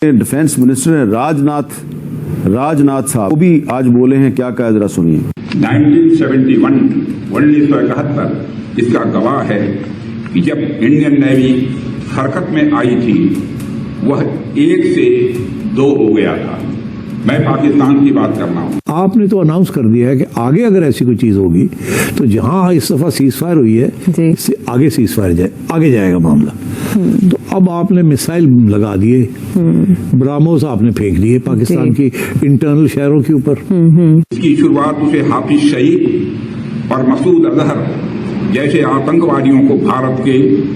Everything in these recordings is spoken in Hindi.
डिफेंस मिनिस्टर हैं राजनाथ साहब, वो भी आज बोले हैं, क्या कहा जरा सुनिए। 1971 इसका गवाह है कि जब इंडियन नेवी हरकत में आई थी वह 1 से 2 हो गया था। मैं पाकिस्तान की बात कर रहा हूँ। आपने तो अनाउंस कर दिया है कि आगे अगर ऐसी कोई चीज होगी तो जहां इस दफा सीजफायर हुई है इससे आगे सीजफायर आगे जाएगा मामला। तो अब आपने मिसाइल लगा दिए, ब्राह्मोस आपने फेंक दिए पाकिस्तान की इंटरनल शहरों के ऊपर। इसकी शुरुआत उसे हाफिज सईद और मसूद अजहर जैसे आतंकवादियों को भारत के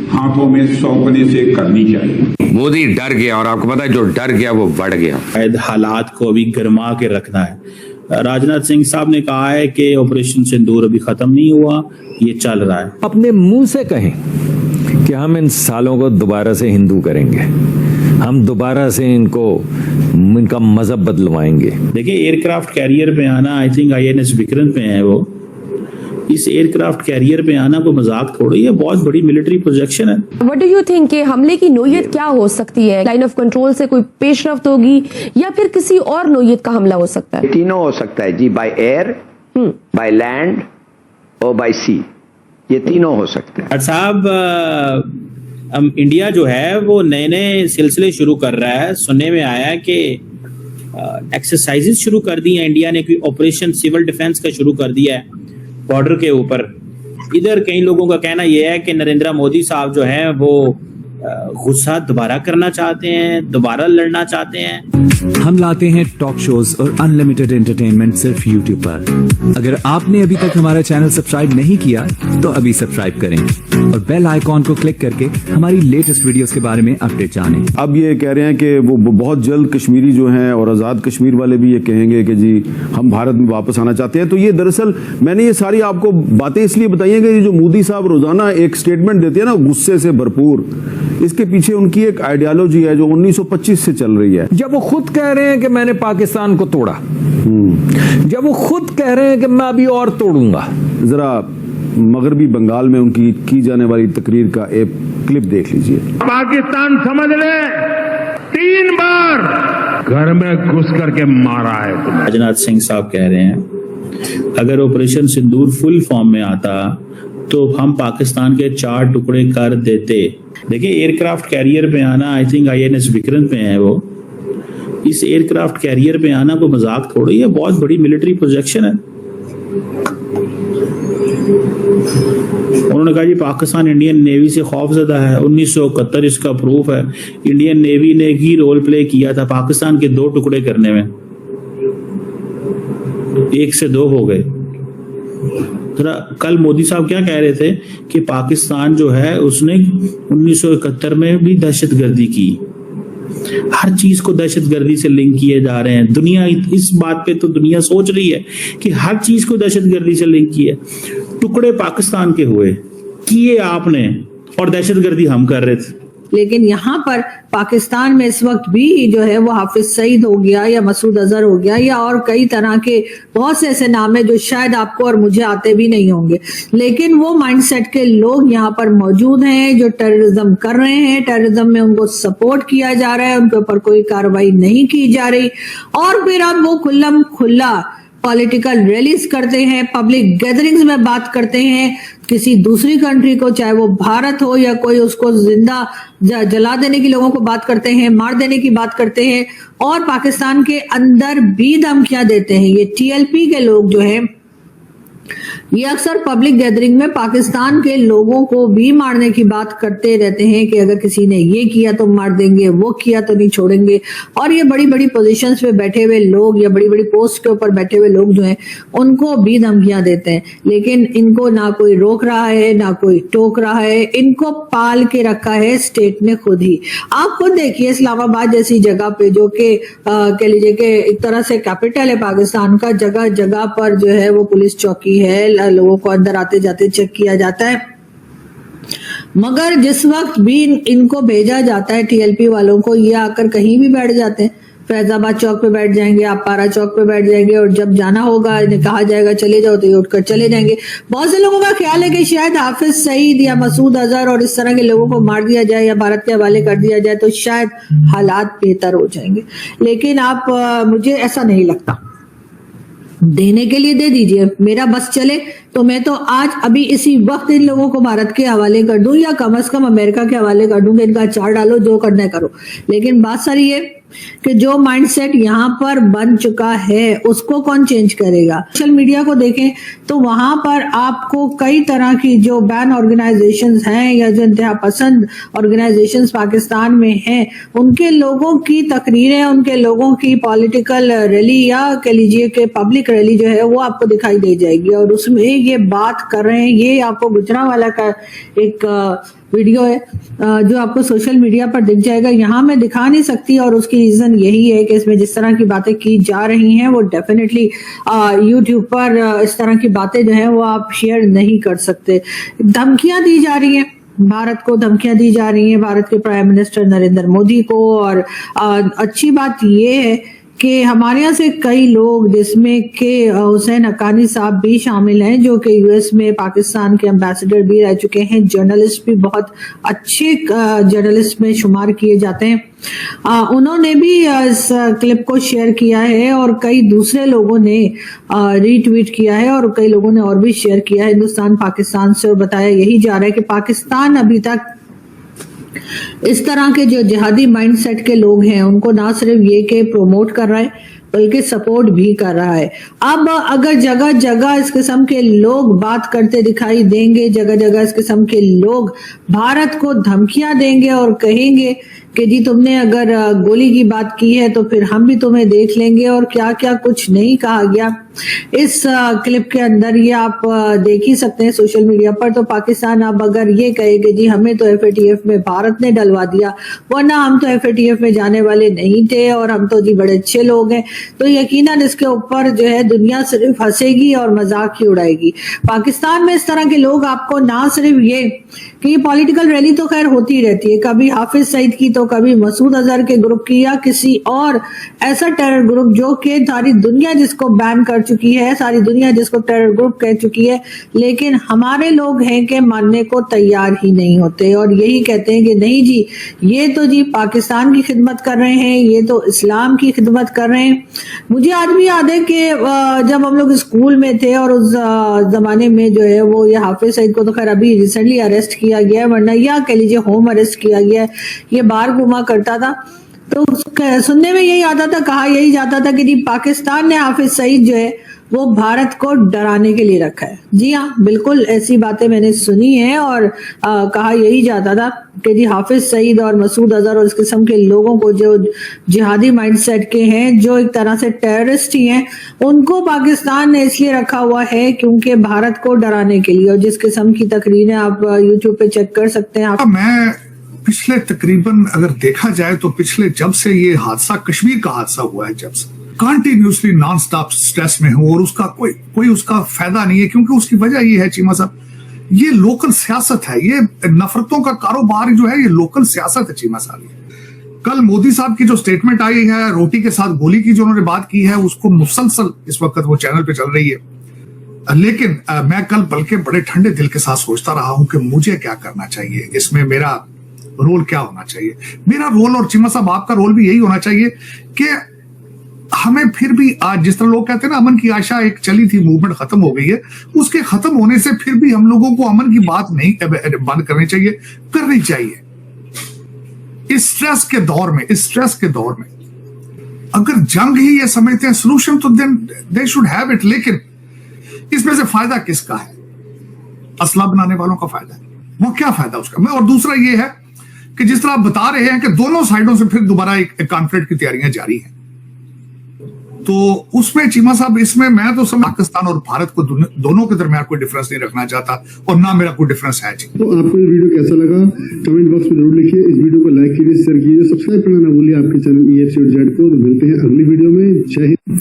हाथों में सौंपने से करनी चाहिए। मोदी डर गया और आपको पता है जो डर गया वो बढ़ गया। हालात को अभी गर्मा के रखना है। राजनाथ सिंह साहब ने कहा है कि ऑपरेशन सिंदूर अभी खत्म नहीं हुआ, ये चल रहा है। अपने मुंह से कहें कि हम इन सालों को दोबारा से हिंदू करेंगे, हम दोबारा से इनका मजहब बदलवाएंगे। देखिए एयरक्राफ्ट कैरियर पे आना, आई थिंक INS विक्रांत पे है वो, इस एयरक्राफ्ट कैरियर पे आना कोई मजाक थोड़ी है, बहुत बड़ी मिलिट्री प्रोजेक्शन है। व्हाट डू यू थिंक कि हमले की नोयत क्या हो सकती है? लाइन ऑफ कंट्रोल से कोई पेशरफ्त होगी या फिर किसी और नोयत का हमला हो सकता है? तीनों हो सकता है जी, बाय एयर, बाय लैंड और बाय सी, ये तीनों हो सकते हैं। साहब इंडिया जो है वो नए नए सिलसिले शुरू कर रहा है। सुनने में आया है कि एक्सरसाइजेस शुरू कर दी है इंडिया ने, कोई ऑपरेशन सिविल डिफेंस का शुरू कर दिया है बॉर्डर के ऊपर। इधर कई लोगों का कहना यह है कि नरेंद्र मोदी साहब जो हैं वो गुस्सा दोबारा करना चाहते हैं, दोबारा लड़ना चाहते हैं। हम लाते हैं टॉक शोज और अनलिमिटेड एंटरटेनमेंट सिर्फ YouTube पर। अगर आपने अभी तक हमारा चैनल सब्सक्राइब नहीं किया तो अभी सब्सक्राइब करें और बेल आइकॉन को क्लिक करके हमारी लेटेस्ट वीडियोस के बारे में अपडेट जानें। अब ये कह रहे हैं कि वो बहुत जल्द कश्मीरी जो हैं और आज़ाद कश्मीर वाले भी ये कहेंगे कि जी हम भारत में वापस आना चाहते हैं। तो ये दरअसल मैंने ये सारी आपको बातें इसलिए बताई हैं कि जो मोदी साहब रोजाना एक स्टेटमेंट देते हैं ना गुस्से से भरपूर, इसके पीछे उनकी एक आइडियोलॉजी है जो 1925 से चल रही है। जब वो खुद कह रहे हैं कि मैंने पाकिस्तान को तोड़ा, जब वो खुद कह रहे हैं कि मैं अभी और तोड़ूंगा। जरा मगरबी बंगाल में उनकी की जाने वाली तकरीर का एक क्लिप देख लीजिए। पाकिस्तान समझ ले 3 बार घर में घुस करके मारा है। राजनाथ सिंह साहब कह रहे हैं अगर ऑपरेशन सिंदूर फुल फॉर्म में आता तो हम पाकिस्तान के 4 टुकड़े कर देते। देखिए एयरक्राफ्ट कैरियर पे आना, आई थिंक INS विक्रांत पे है वो, इस एयरक्राफ्ट कैरियर पे आना कोई मजाक थोड़ी है, बहुत बड़ी मिलिट्री प्रोजेक्शन है। उन्होंने कहा जी पाकिस्तान इंडियन नेवी से खौफजदा है। 1971 इसका प्रूफ है। इंडियन नेवी ने ही रोल प्ले किया था पाकिस्तान के 2 टुकड़े करने में, 1 से 2 हो गए। कल मोदी साहब क्या कह रहे थे कि पाकिस्तान जो है उसने 1971 में भी दहशतगर्दी की। हर चीज को दहशतगर्दी से लिंक किए जा रहे हैं। दुनिया इस बात पे तो दुनिया सोच रही है कि हर चीज को दहशतगर्दी से लिंक किए। टुकड़े पाकिस्तान के हुए किए आपने और दहशतगर्दी हम कर रहे थे। लेकिन यहाँ पर पाकिस्तान में इस वक्त भी जो है वो हाफिज सईद हो गया या मसूद अजहर हो गया या और कई तरह के बहुत से ऐसे नाम है जो शायद आपको और मुझे आते भी नहीं होंगे, लेकिन वो माइंडसेट के लोग यहाँ पर मौजूद हैं जो टेररिज्म कर रहे हैं। टेररिज्म में उनको सपोर्ट किया जा रहा है, उनके ऊपर कोई कार्रवाई नहीं की जा रही और फिर अब वो खुल्लम खुल्ला पॉलिटिकल रैलीज करते हैं, पब्लिक गैदरिंग्स में बात करते हैं किसी दूसरी कंट्री को, चाहे वो भारत हो या कोई, उसको जिंदा जला देने की लोगों को बात करते हैं, मार देने की बात करते हैं और पाकिस्तान के अंदर भी धमकियां देते हैं। ये TLP के लोग जो है ये अक्सर पब्लिक गैदरिंग में पाकिस्तान के लोगों को भी मारने की बात करते रहते हैं कि अगर किसी ने ये किया तो मार देंगे, वो किया तो नहीं छोड़ेंगे। और ये बड़ी बड़ी पोजीशंस पे बैठे हुए लोग या बड़ी बड़ी पोस्ट के ऊपर बैठे हुए लोग जो हैं उनको भी धमकियां देते हैं, लेकिन इनको ना कोई रोक रहा है ना कोई टोक रहा है। इनको पाल के रखा है स्टेट ने खुद ही। आप खुद देखिए इस्लामाबाद जैसी जगह पे जो कि कह लीजिए कि एक तरह से कैपिटल है पाकिस्तान का, जगह जगह पर जो है वो पुलिस चौकी है, लोगों को अंदर आते जाते चेक किया जाता है। मगर जिस वक्त भी इनको भेजा जाता है TLP वालों को, ये आकर कहीं भी बैठ जाते हैं फैजाबाद चौक पे बैठ जाएंगे, आप पारा चौक पे बैठ जाएंगे, और जब जाना होगा इन्हें कहा जाएगा चले जाओ तो ये उठकर चले जाएंगे। बहुत से लोगों का ख्याल है कि शायद हाफिज सईद या मसूद अजहर और इस तरह के लोगों को मार दिया जाए या भारत के हवाले कर दिया जाए तो शायद हालात बेहतर हो जाएंगे, लेकिन मुझे ऐसा नहीं लगता। देने के लिए दे दीजिए, मेरा बस चले तो मैं तो आज अभी इसी वक्त इन लोगों को भारत के हवाले कर दूं या कम से कम अमेरिका के हवाले कर दूं कि इनका अचार डालो, जो करना है करो। लेकिन बात सारी है कि जो माइंडसेट यहाँ पर बन चुका है उसको कौन चेंज करेगा। सोशल मीडिया को देखें तो वहां पर आपको कई तरह की जो बैन ऑर्गेनाइजेशंस हैं या जो इंतहा पसंद ऑर्गेनाइजेशंस पाकिस्तान में हैं, उनके लोगों की तकरीरें, उनके लोगों की पॉलिटिकल रैली या कह लीजिए कि पब्लिक रैली जो है वो आपको दिखाई दे जाएगी, और उसमें ये बात कर रहे हैं। ये आपको गुजरांवाला का एक वीडियो है जो आपको सोशल मीडिया पर दिख जाएगा, यहाँ मैं दिखा नहीं सकती, और उसकी रीजन यही है कि इसमें जिस तरह की बातें की जा रही हैं वो डेफिनेटली यूट्यूब पर इस तरह की बातें जो है वो आप शेयर नहीं कर सकते। धमकियां दी जा रही हैं, भारत को धमकियां दी जा रही हैं, भारत के प्राइम मिनिस्टर नरेंद्र मोदी को, और अच्छी बात ये है कि हमारे यहाँ से कई लोग जिसमें के हुसैन हक्कानी साहब भी शामिल हैं जो कि यूएस में पाकिस्तान के एम्बेसडर भी रह चुके हैं, जर्नलिस्ट भी बहुत अच्छे जर्नलिस्ट में शुमार किए जाते हैं। उन्होंने भी इस क्लिप को शेयर किया है और कई दूसरे लोगों ने रीट्वीट किया है और कई लोगों ने और भी शेयर किया है हिंदुस्तान पाकिस्तान से, और बताया यही जा रहा है कि पाकिस्तान अभी तक इस तरह के जो जिहादी माइंडसेट के लोग हैं उनको ना सिर्फ ये कि प्रमोट कर रहा है बल्कि सपोर्ट भी कर रहा है। अब अगर जगह जगह इस किस्म के लोग बात करते दिखाई देंगे, जगह जगह इस किस्म के लोग भारत को धमकियां देंगे और कहेंगे कि जी तुमने अगर गोली की बात की है तो फिर हम भी तुम्हें देख लेंगे, और क्या क्या कुछ नहीं कहा गया इस क्लिप के अंदर, ये आप देख ही सकते हैं सोशल मीडिया पर। तो पाकिस्तान अब अगर ये कहे कि जी हमें तो FATF में भारत ने डलवा दिया, वरना हम तो FATF में जाने वाले नहीं थे और हम तो जी बड़े अच्छे लोग हैं, तो यकीनन इसके ऊपर जो है दुनिया सिर्फ हंसेगी और मजाक ही उड़ाएगी। पाकिस्तान में इस तरह के लोग आपको ना सिर्फ ये कि ये पॉलिटिकल रैली तो खैर होती रहती है, कभी हाफिज सईद की तो कभी मसूद अजहर के ग्रुप की या किसी और ऐसा टेरर ग्रुप जो कि सारी दुनिया जिसको बैन कर चुकी है, सारी दुनिया जिसको टेरर ग्रुप कह चुकी है, लेकिन हमारे लोग हैं कि मानने को तैयार ही नहीं होते और यही कहते हैं कि नहीं जी ये तो जी पाकिस्तान की खिदमत कर रहे हैं, ये तो इस्लाम की खिदमत कर रहे हैं। मुझे आज भी याद है कि जब हम लोग स्कूल में थे और उस जमाने में जो है वो ये हाफिज सईद को तो खैर अभी रिसेंटली अरेस्ट किया गया है, वरना या कह लीजिए होम अरेस्ट किया गया है, ये बाहर घुमा करता था। तो सुनने में यही आता था, कहा यही जाता था कि जी पाकिस्तान ने हाफिज सईद जो है वो भारत को डराने के लिए रखा है। जी हाँ, बिल्कुल ऐसी बातें मैंने सुनी है और कहा यही जाता था कि जी हाफिज सईद और मसूद अजहर और इस किस्म के लोगों को जो जिहादी माइंडसेट के हैं, जो एक तरह से टेररिस्ट ही हैं, उनको पाकिस्तान ने इसलिए रखा हुआ है क्योंकि भारत को डराने के लिए। और जिस किस्म की तकरीरें आप यूट्यूब पे चेक कर सकते हैं। मैं पिछले तकरीबन अगर देखा जाए तो पिछले जब से ये हादसा कश्मीर का हादसा हुआ है, जब से कंटिन्यूसली नॉन स्टॉप स्ट्रेस में हूं और उसका कोई उसका फायदा नहीं है, क्योंकि उसकी वजह ये है चीमा साहब, ये लोकल सियासत है, ये नफरतों का कारोबार जो है ये लोकल सियासत है चीमा साहब। कल मोदी साहब की जो स्टेटमेंट आई है, रोटी के साथ गोली की जो उन्होंने बात की है, उसको मुसलसल इस वक्त वो चैनल पे चल रही है। लेकिन मैं कल बल्कि बड़े ठंडे दिल के साथ सोचता रहा हूं कि मुझे क्या करना चाहिए, इसमें मेरा रोल क्या होना चाहिए। मेरा रोल और चीमा साहब आपका रोल भी यही होना चाहिए कि हमें फिर भी आज जिस तरह लोग कहते हैं ना अमन की आशा एक चली थी, मूवमेंट खत्म हो गई है, उसके खत्म होने से फिर भी हम लोगों को अमन की बात नहीं बंद करनी चाहिए। इस स्ट्रेस के दौर में अगर जंग ही ये समझते हैं सॉल्यूशन, तो then they should have it. लेकिन इसमें से फायदा किसका है? असला बनाने वालों का फायदा है। वो क्या फायदा उसका? और दूसरा ये है कि जिस तरह आप बता रहे हैं कि दोनों साइडों से फिर दोबारा एक कॉन्फ्लिक्ट की तैयारियां जारी हैं, तो उसमें चीमा साहब इसमें मैं तो पाकिस्तान और भारत को दोनों के दरमियान कोई डिफरेंस नहीं रखना चाहता और ना मेरा कोई डिफरेंस है। तो आपको ये वीडियो कैसा लगा कमेंट बॉक्स में जरूर लिखिए, इस वीडियो को लाइक कीजिए, शेयर कीजिए, सब्सक्राइब करना ना भूलिए आपके चैनल EFC को। मिलते हैं अगली वीडियो में। जय हिंद।